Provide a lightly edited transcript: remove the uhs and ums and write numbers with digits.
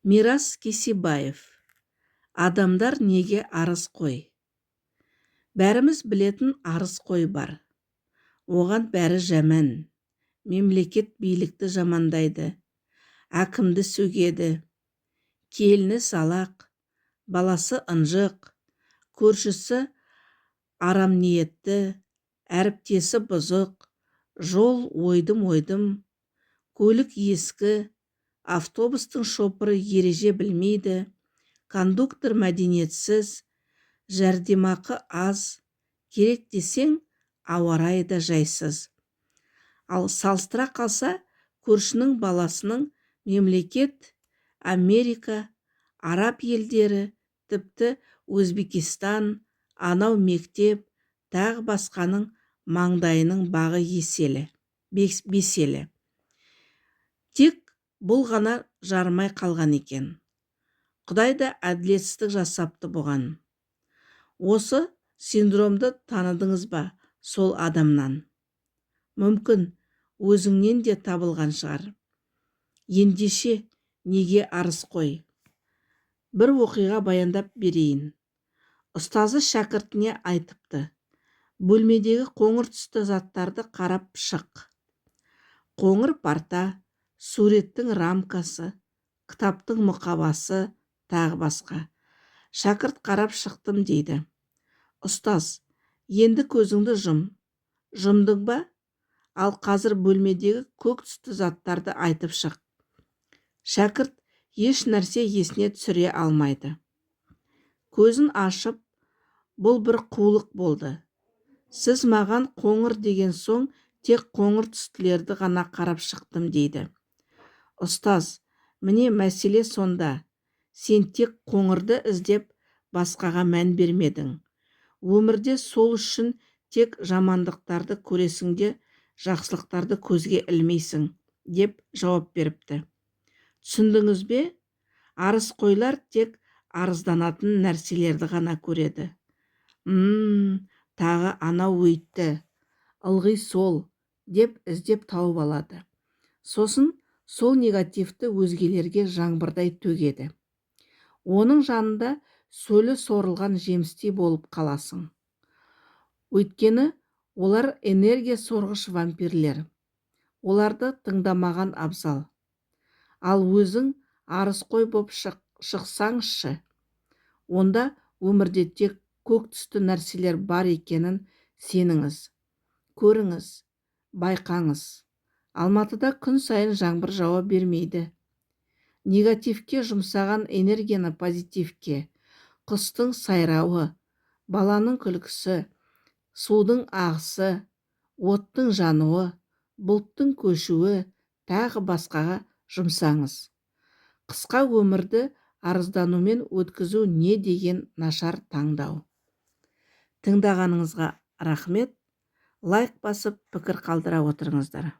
Мирас Кесебаев. Адамдар неге арыз қой? Бәріміз білетін арыз қой бар. Оған бәрі жаман. Мемлекет билікті жамандайды. Әкімді сөгеді. Келіні салақ, баласы ынжық, көршісі арам ниетті, әріптесі бұзық, жол ойдым-ойдым, көлік ескі, автобустың шопыры ереже білмейді, кондуктор мәдениетсіз, жәрдемақы аз, керек десең, ауа райы да жайсыз. Ал салыстыра қалса, көршінің баласының мемлекет, Америка, араб елдері, тіпті Өзбекистан, анау мектеп, тағы басқаның маңдайының бағы беселі. Тек бұл ғана жармай қалған екен. Құдай да әділетсіздік жасапты бұған. Осы синдромды таныдыңыз ба сол адамнан? Мүмкін өзіңнен де табылған шығар. Ендеше неге арыз қой? Бір оқиға баяндап берейін. Ұстазы шәкіртіне айтыпты: бөлмедегі қоңыр түсті заттарды қарап шық. Қоңыр парта, суреттің рамкасы, кітаптың мұқабасы, тағы басқа. Шәкірт қарап шықтым дейді. Ұстаз: енді көзіңді жұм. Жұмдың ба? Ал қазір бөлмедегі көк түсті заттарды айтып шық. Шәкірт еш нәрсе есіне түсіре алмайды. Көзін ашып, бұл бір қулық болды. Сіз маған қоңыр деген соң тек қоңыр түстілерді ғана қарап шықтым дейді. Ұстаз: міне мәселе сонда. Сен тек қоңырды іздеп басқаға мән бермедің. Өмірде сол үшін тек жамандықтарды көресің де жақсылықтарды көзге ілмейсің, деп жауап беріпті. Түсіндіңіз бе? Арыз қойлар тек арызданатын нәрселерді ғана көреді. Тағы анау өйтті, ылғи сол, деп іздеп тауып алады. Сосын сол негативті өзгелерге жаңбырдай төгеді. Оның жанында сөлі сорылған жемістей болып қаласың. Өйткені олар энергия сорғыш вампирлер. Оларды тыңдамаған абзал. Ал өзің арыз қой боп шықсаңызшы. Онда өмірде тек көк түсті нәрселер бар екенін сеніңіз. Көріңіз, байқаңыз. Алматыда күн сайын жаңбыр жауа бермейді. Негативке жұмсаған энергияны позитивке, құстың сайрауы, баланың күлкісі, судың ағысы, оттың жануы, бұлттың көшуі, тағы басқаға жұмсаңыз. Қысқа өмірді арызданумен өткізу не деген нашар таңдау. Тыңдағаныңызға рахмет. Лайк басып пікір қалдыра отырыңыздар.